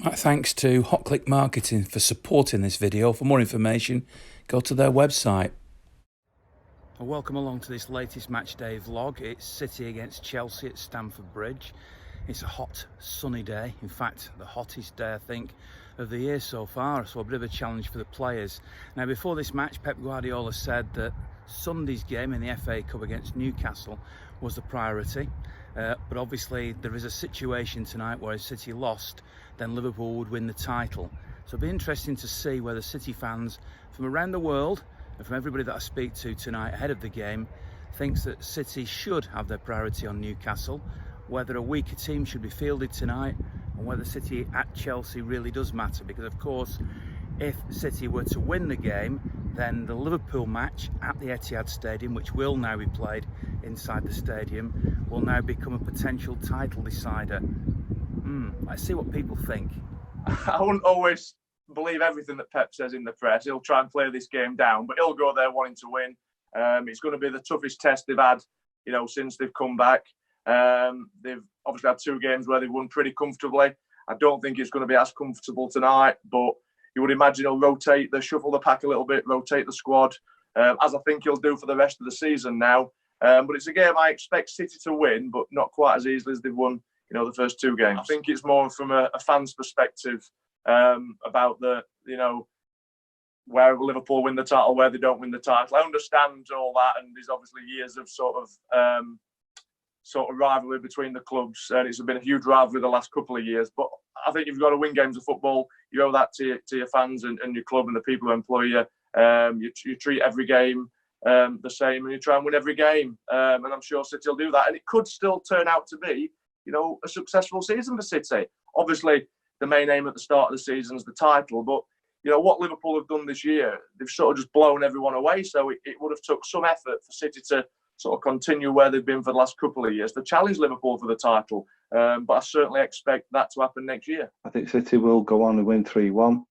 Right, thanks to Hotclickmarketing for supporting this video. For more information, go to their website. Welcome along to this latest Matchday vlog. It's City against Chelsea at Stamford Bridge. It's a hot, sunny day. In fact, the hottest day, I think, of the year so far. So a bit of a challenge for the players. Now, before this match, Pep Guardiola said that Sunday's game in the FA Cup against Newcastle was the priority. But obviously there is a situation tonight where if City lost, then Liverpool would win the title. So it'll be interesting to see whether City fans from around the world and from everybody that I speak to tonight ahead of the game thinks that City should have their priority on Newcastle, whether a weaker team should be fielded tonight, and whether City at Chelsea really does matter. Because of course, if City were to win the game, then the Liverpool match at the Etihad Stadium, which will now be played inside the stadium, will now become a potential title decider. Let's see what people think. I wouldn't always believe everything that Pep says in the press. He'll try and play this game down, but he'll go there wanting to win. It's going to be the toughest test they've had, since they've come back. They've obviously had two games where they've won pretty comfortably. I don't think it's going to be as comfortable tonight, but you would imagine he'll shuffle the pack a little bit, rotate the squad, as I think he'll do for the rest of the season now. But it's a game I expect City to win, but not quite as easily as they've won, the first two games. I think it's more from a fan's perspective about where Liverpool win the title, where they don't win the title. I understand all that, and there's obviously years of sort of rivalry between the clubs, and it's been a huge rivalry the last couple of years. But I think you've got to win games of football. You owe that to your fans and your club and the people who employ you. You treat every game the same, and you try and win every game. And I'm sure City will do that. And it could still turn out to be, a successful season for City. Obviously, the main aim at the start of the season is the title, but what Liverpool have done this year, they've sort of just blown everyone away. So it would have took some effort for City to sort of continue where they've been for the last couple of years to challenge Liverpool for the title. But I certainly expect that to happen next year. I think City will go on and win 3-1.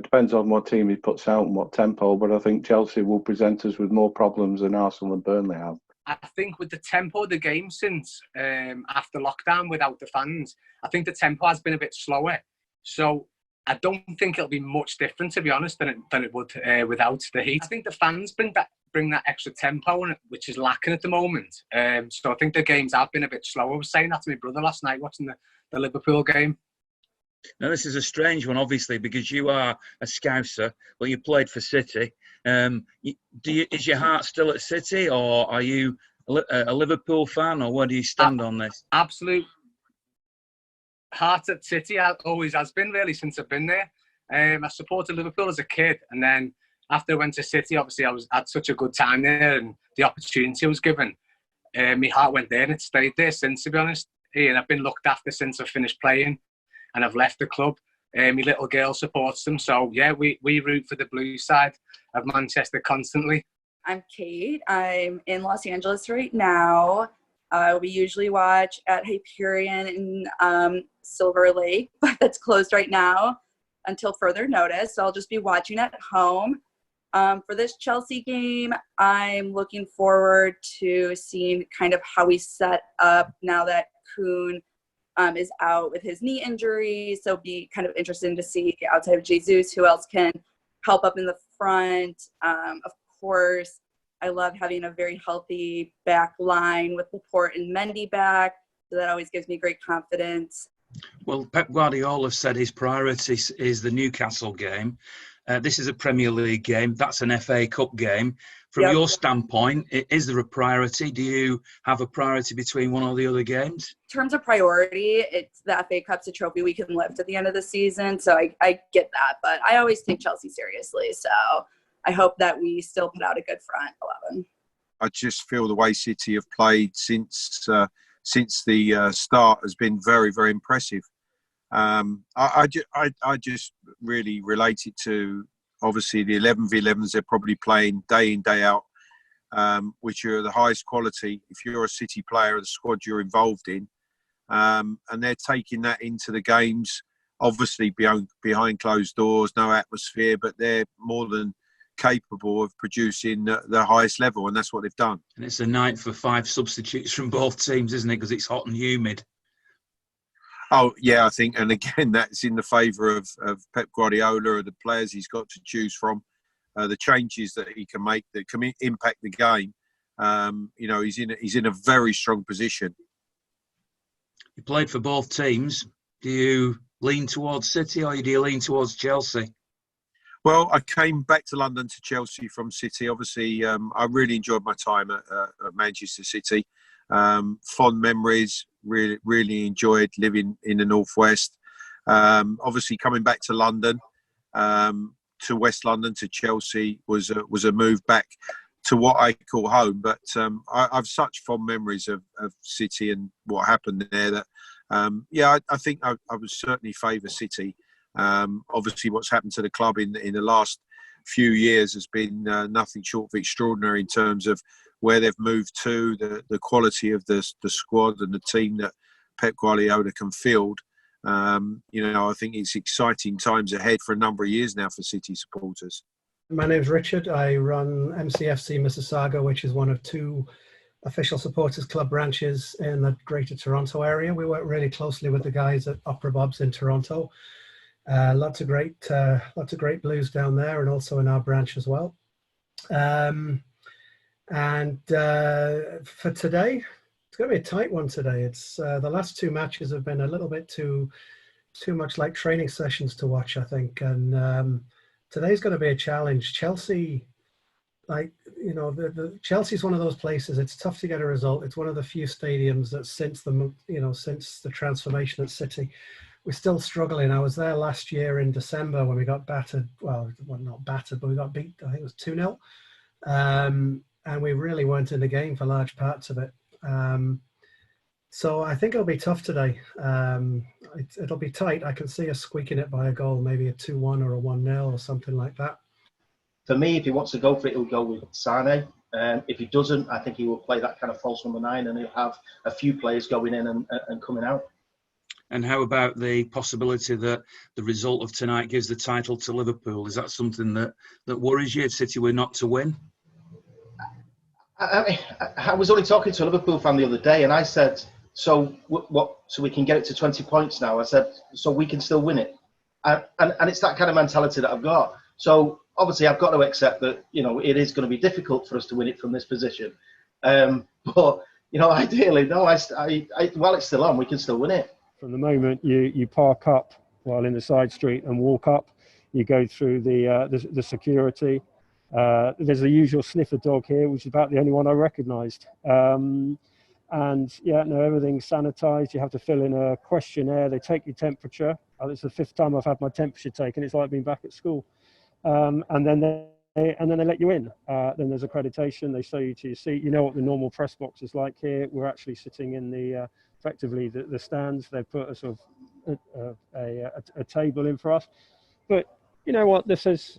Depends on what team he puts out and what tempo, but I think Chelsea will present us with more problems than Arsenal and Burnley have. I think with the tempo of the game since after lockdown without the fans, I think the tempo has been a bit slower. So I don't think it'll be much different, to be honest, than it would without the heat. I think the fans bring that extra tempo in it, which is lacking at the moment. So I think the games have been a bit slower. I was saying that to my brother last night watching the Liverpool game. Now, this is a strange one, obviously, because you are a Scouser. Well, you played for City. Is your heart still at City, or are you a Liverpool fan, or where do you stand on this? Absolute heart at City. Always has been, really, since I've been there. I supported Liverpool as a kid, and then after I went to City, obviously I had such a good time there, and the opportunity I was given, my heart went there, and it stayed there since, to be honest. And I've been looked after since I finished playing, and I've left the club. My little girl supports them, so yeah, we root for the blue side of Manchester constantly. I'm Kate. I'm in Los Angeles right now. We usually watch at Hyperion in Silver Lake, but that's closed right now until further notice. So I'll just be watching at home. For this Chelsea game, I'm looking forward to seeing kind of how we set up now that Kuhn is out with his knee injury. So be kind of interesting to see outside of Jesus, who else can help up in the front. Of course, I love having a very healthy back line with Laporte and Mendy back. So that always gives me great confidence. Well, Pep Guardiola said his priority is the Newcastle game. This is a Premier League game. That's an FA Cup game. From your standpoint, is there a priority? Do you have a priority between one or the other games? In terms of priority, it's the FA Cup's a trophy we can lift at the end of the season. So I get that. But I always take Chelsea seriously. So I hope that we still put out a good front 11. I just feel the way City have played since the start has been very, very impressive. I just really relate it to, obviously, the 11v11s they're probably playing day in, day out, which are the highest quality if you're a City player, the squad you're involved in. And they're taking that into the games, obviously behind closed doors, no atmosphere, but they're more than capable of producing the highest level, and that's what they've done. And it's a night for 5 substitutes from both teams, isn't it? Because it's hot and humid. Oh yeah, I think, and again, that's in the favour of Pep Guardiola, or the players he's got to choose from, the changes that he can make that can impact the game. He's in a very strong position. You played for both teams. Do you lean towards City or do you lean towards Chelsea? Well, I came back to London to Chelsea from City. Obviously, I really enjoyed my time at Manchester City. Fond memories. Really, really enjoyed living in the Northwest. Obviously, coming back to London, to West London, to Chelsea was a move back to what I call home. But I've such fond memories of City and what happened there that, I think I would certainly favour City. Obviously, what's happened to the club in the last few years has been nothing short of extraordinary in terms of where they've moved to, the quality of the squad and the team that Pep Guardiola can field. I think it's exciting times ahead for a number of years now for City supporters. My name's Richard. I run MCFC Mississauga, which is one of 2 official supporters club branches in the Greater Toronto area. We work really closely with the guys at Opera Bob's in Toronto. Lots of great blues down there, and also in our branch as well. For today, it's going to be a tight one today. It's the last 2 matches have been a little bit too much like training sessions to watch, I think. And today's going to be a challenge. Chelsea, Chelsea's one of those places. It's tough to get a result. It's one of the few stadiums that since the transformation at City, we're still struggling. I was there last year in December when we got battered. Well, not battered, but we got beat. I think it was 2-0. And we really weren't in the game for large parts of it. So I think it'll be tough today. It'll be tight. I can see us squeaking it by a goal, maybe a 2-1 or a 1-0 or something like that. For me, if he wants to go for it, he'll go with Sane. If he doesn't, I think he will play that kind of false number 9, and he'll have a few players going in and coming out. And how about the possibility that the result of tonight gives the title to Liverpool? Is that something that worries you if City were not to win? I was only talking to a Liverpool fan the other day, and I said, so what? So we can get it to 20 points now. I said, so we can still win it. And it's that kind of mentality that I've got. So obviously I've got to accept that, it is going to be difficult for us to win it from this position. But, ideally, no, while it's still on, we can still win it. From the moment you park up while in the side street and walk up, you go through the security. There's the usual sniffer dog here, which is about the only one I recognised. Everything's sanitised. You have to fill in a questionnaire. They take your temperature. It's the 5th time I've had my temperature taken. It's like being back at school. And then they let you in. Then there's accreditation. They show you to your seat. You know what the normal press box is like here. We're actually sitting in effectively the stands. They put a sort of a table in for us. But you know what this is?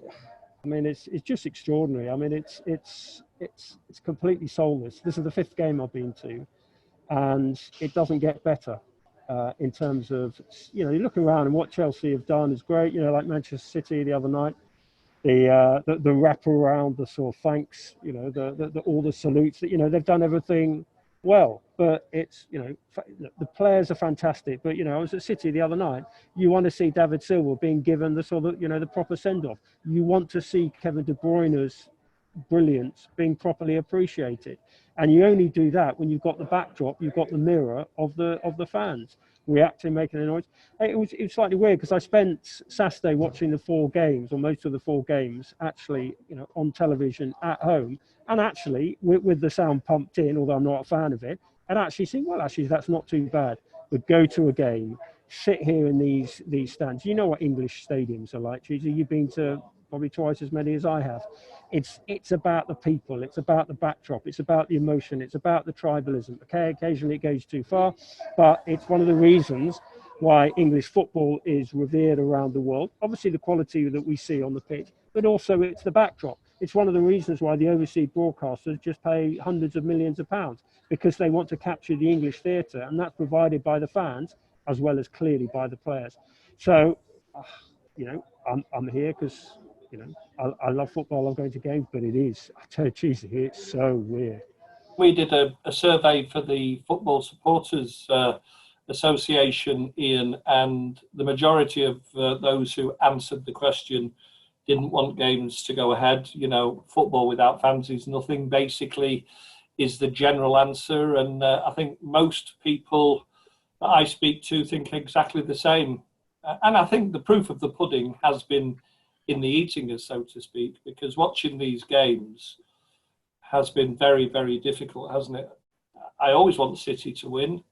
I mean, it's just extraordinary. I mean, it's completely soulless. This is the 5th game I've been to, and it doesn't get better in terms of, you look around and what Chelsea have done is great. Like Manchester City the other night, the wrap around, the sort of thanks, all the salutes that they've done everything well. But it's the players are fantastic. But I was at City the other night. You want to see David Silva being given the sort of the proper send off. You want to see Kevin De Bruyne's brilliance being properly appreciated, and you only do that when you've got the backdrop, you've got the mirror of the fans reacting, making a noise. It was slightly weird because I spent Saturday watching the 4 games, or most of the 4 games, actually on television at home, and actually with the sound pumped in, although I'm not a fan of it, and actually think, well, actually that's not too bad. But go to a game, sit here in these stands. You know what English stadiums are like, Cheesy. You've been to probably twice as many as I have. It's about the people, it's about the backdrop, it's about the emotion, it's about the tribalism. Okay, occasionally it goes too far, but it's one of the reasons why English football is revered around the world. Obviously the quality that we see on the pitch, but also it's the backdrop. It's one of the reasons why the overseas broadcasters just pay hundreds of millions of pounds, because they want to capture the English theatre, and that's provided by the fans as well as clearly by the players. So, I'm here because I love football. I'm going to games, but I tell you, Cheesy, it's so weird. We did a survey for the football supporters association, Ian, and the majority of those who answered the question didn't want games to go ahead. You know, football without fans is nothing, basically, is the general answer. And I think most people that I speak to think exactly the same. And I think the proof of the pudding has been in the eating, as so to speak, because watching these games has been very, very difficult, hasn't it? I always want City to win,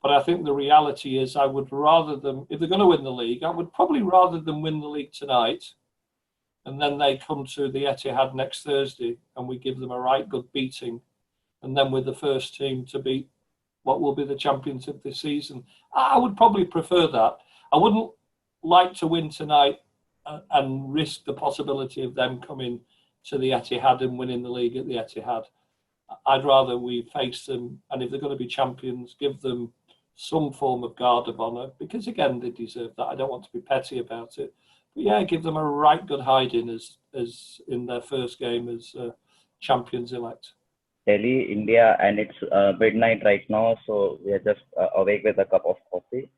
but I think the reality is I would rather them, if they're going to win the league, I would probably rather them win the league tonight, and then they come to the Etihad next Thursday and we give them a right good beating, and then we're the first team to beat what will be the champions of this season. I would probably prefer that. I wouldn't like to win tonight and risk the possibility of them coming to the Etihad and winning the league at the Etihad. I'd rather we face them, and if they're going to be champions, give them some form of guard of honour, because again, they deserve that. I don't want to be petty about it. But yeah, give them a right good hiding as in their first game as champions-elect. Delhi, India, and it's midnight right now, so we are just awake with a cup of coffee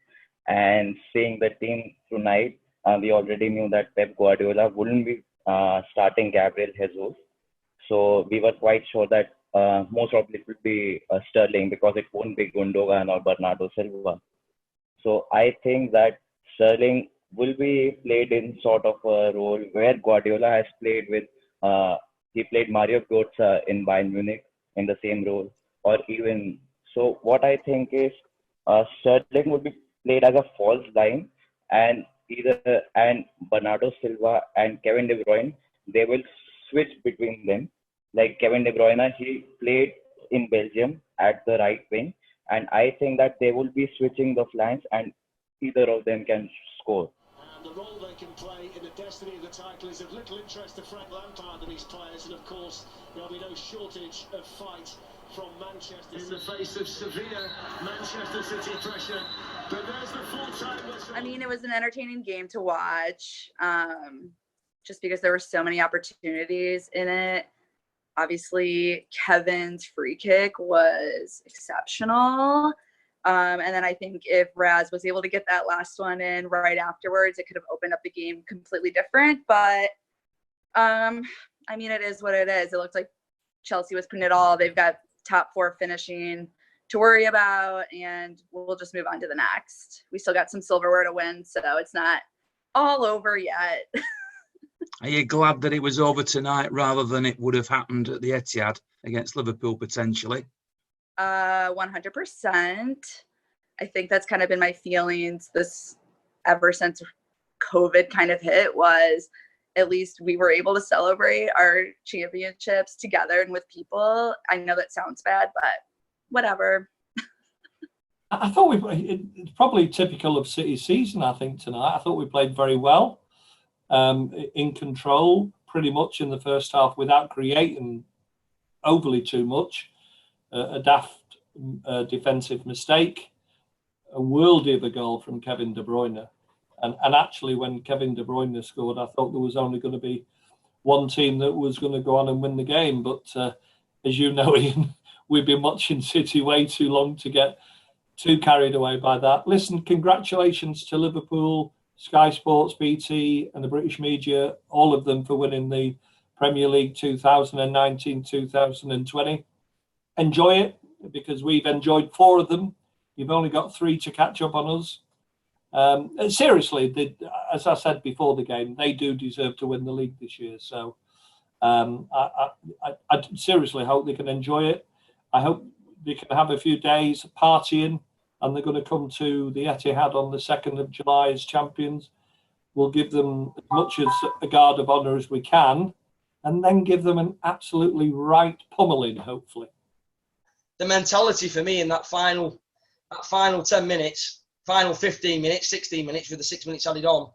and seeing the team tonight. We already knew that Pep Guardiola wouldn't be starting Gabriel Jesus, so we were quite sure that most probably it would be Sterling, because it won't be Gundogan or Bernardo Silva. So I think that Sterling will be played in sort of a role where Guardiola has played with. He played Mario Götze in Bayern Munich in the same role, or even so. What I think is Sterling would be played as a false nine, and Bernardo Silva and Kevin De Bruyne, they will switch between them. Like Kevin De Bruyne, he played in Belgium at the right wing, and I think that they will be switching the flanks, and either of them can score. And the role they can play in the destiny of the title is of little interest to Frank Lampard and his players, and of course there'll be no shortage of fight from Manchester in the face of severe Manchester City pressure. But there's the full-time whistle. I mean, it was an entertaining game to watch, just because there were so many opportunities in it. Obviously, Kevin's free kick was exceptional. And then I think if Raz was able to get that last one in right afterwards, it could have opened up the game completely different. But, I mean, it is what it is. It looks like Chelsea was putting it all. They've got top four finishing to worry about, and we'll just move on to the next. We still got some silverware to win, so it's not all over yet. Are you glad that it was over tonight rather than it would have happened at the Etihad against Liverpool potentially? 100%. I think that's kind of been my feelings this ever since COVID kind of hit, was at least we were able to celebrate our championships together and with people. I know that sounds bad, but whatever. I thought it's probably typical of City's season, I think, tonight. I thought we played very well, in control pretty much in the first half without creating overly too much. A daft defensive mistake, a worldie of a goal from Kevin De Bruyne. And actually, when Kevin De Bruyne scored, I thought there was only going to be one team that was going to go on and win the game. But as you know, Ian, we've been watching City way too long to get too carried away by that. Listen, congratulations to Liverpool, Sky Sports, BT, and the British media, all of them, for winning the Premier League 2019-2020. Enjoy it, because we've enjoyed 4 of them. You've only got 3 to catch up on us. Seriously, as I said before the game, they do deserve to win the league this year. So I seriously hope they can enjoy it. I hope they can have a few days partying, and they're going to come to the Etihad on the 2nd of July as champions. We'll give them as much as a guard of honour as we can, and then give them an absolutely right pummeling, hopefully. The mentality for me in that final 10 minutes, final 15 minutes, 16 minutes with the 6 minutes added on,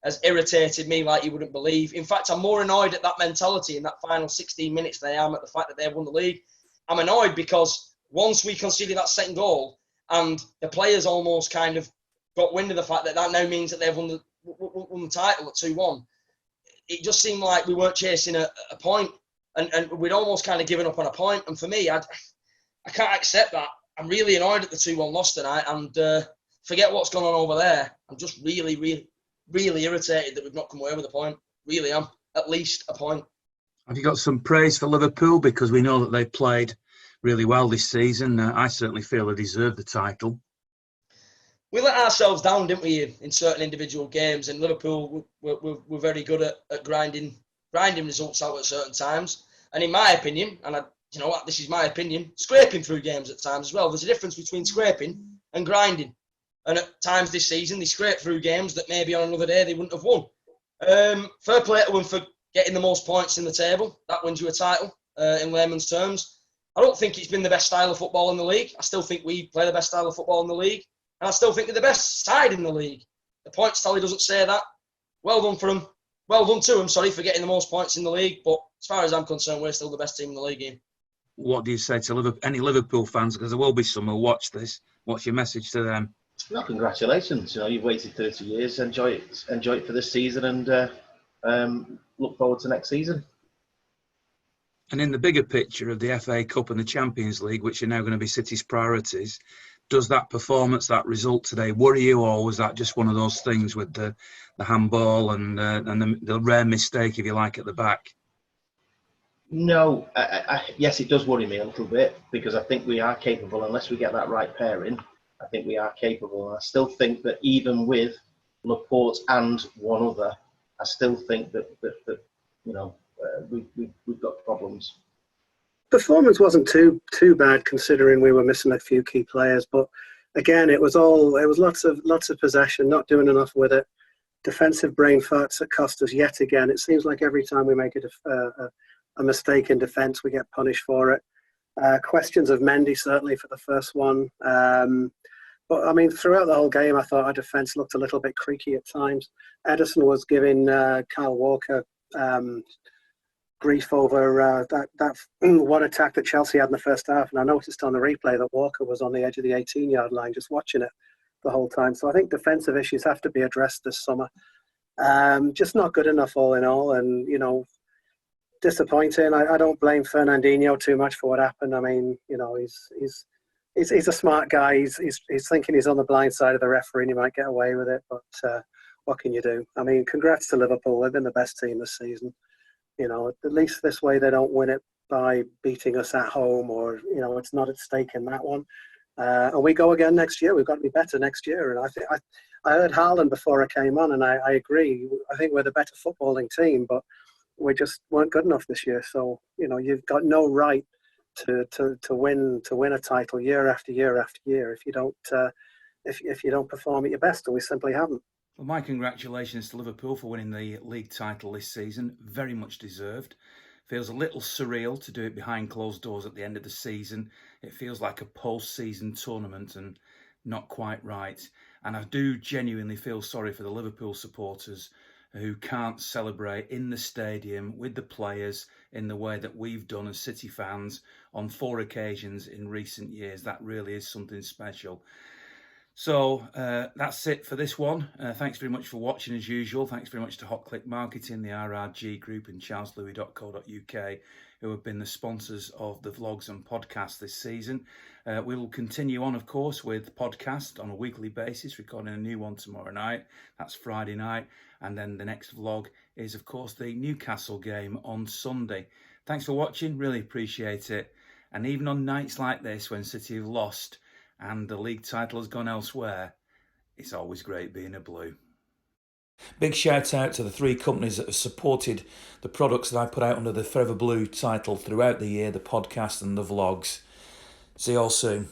has irritated me like you wouldn't believe. In fact, I'm more annoyed at that mentality in that final 16 minutes than I am at the fact that they've won the league. I'm annoyed because once we conceded that second goal and the players almost kind of got wind of the fact that that now means that they've won the title at 2-1, it just seemed like we weren't chasing a point, and we'd almost kind of given up on a point. And for me, I can't accept that. I'm really annoyed at the 2-1 loss tonight, and forget what's gone on over there. I'm just really, really, really irritated that we've not come away with a point. Really am. At least a point. Have you got some praise for Liverpool? Because we know that they played really well this season. I certainly feel they deserve the title. We let ourselves down, didn't we, in certain individual games? And Liverpool were very good at grinding results out at certain times. And in my opinion, and you know what, this is my opinion, scraping through games at times as well. There's a difference between scraping and grinding. And at times this season, they scraped through games that maybe on another day they wouldn't have won. Fair play to them for getting the most points in the table. That wins you a title, in layman's terms. I don't think it's been the best style of football in the league. I still think we play the best style of football in the league. And I still think they're the best side in the league. The points tally doesn't say that. Well done for them. Well done to them, sorry, for getting the most points in the league. But as far as I'm concerned, we're still the best team in the league, Ian. What do you say to any Liverpool fans? Because there will be some who'll watch this. What's your message to them? Well, congratulations. You know, you've waited 30 years. Enjoy it for this season, and look forward to next season. And in the bigger picture of the FA Cup and the Champions League, which are now going to be City's priorities, does that performance, that result today, worry you, or was that just one of those things with the handball and the rare mistake, if you like, at the back? No, yes, it does worry me a little bit, because I think we are capable, unless we get that right pairing. I think we are capable. And I still think that even with Laporte and one other, I still think that you know, we've got problems. Performance wasn't too bad considering we were missing a few key players, but again, it was lots of possession, not doing enough with it. Defensive brain farts that cost us yet again. It seems like every time we make a mistake in defence, we get punished for it. Questions of Mendy certainly for the first one, but I mean throughout the whole game, I thought our defence looked a little bit creaky at times. Edison was giving Kyle Walker grief over that one attack that Chelsea had in the first half, and I noticed on the replay that Walker was on the edge of the 18-yard line just watching it the whole time. So I think defensive issues have to be addressed this summer. Just not good enough all in all, and you know, disappointing. I don't blame Fernandinho too much for what happened. I mean, you know, he's a smart guy. He's thinking he's on the blind side of the referee and he might get away with it, but what can you do? I mean, congrats to Liverpool. They've been the best team this season. You know, at least this way they don't win it by beating us at home, or, you know, it's not at stake in that one. And we go again next year. We've got to be better next year. And I think I heard Haaland before I came on, and I agree. I think we're the better footballing team, but we just weren't good enough this year. So, you know, you've got no right to win a title year after year after year if you don't perform at your best, and we simply haven't. Well, my congratulations to Liverpool for winning the league title this season. Very much deserved. Feels a little surreal to do it behind closed doors at the end of the season. It feels like a post-season tournament and not quite right. And I do genuinely feel sorry for the Liverpool supporters who can't celebrate in the stadium with the players in the way that we've done as City fans on 4 occasions in recent years. That really is something special. So that's it for this one. Thanks very much for watching as usual. Thanks very much to Hotclickmarketing, the RRG Group and charleslouis.co.uk, who have been the sponsors of the vlogs and podcasts this season. We will continue on, of course, with podcasts on a weekly basis, recording a new one tomorrow night. That's Friday night. And then the next vlog is, of course, the Newcastle game on Sunday. Thanks for watching. Really appreciate it. And even on nights like this, when City have lost and the league title has gone elsewhere, it's always great being a Blue. Big shout out to the 3 companies that have supported the products that I put out under the Forever Blue title throughout the year, the podcast and the vlogs. See you all soon.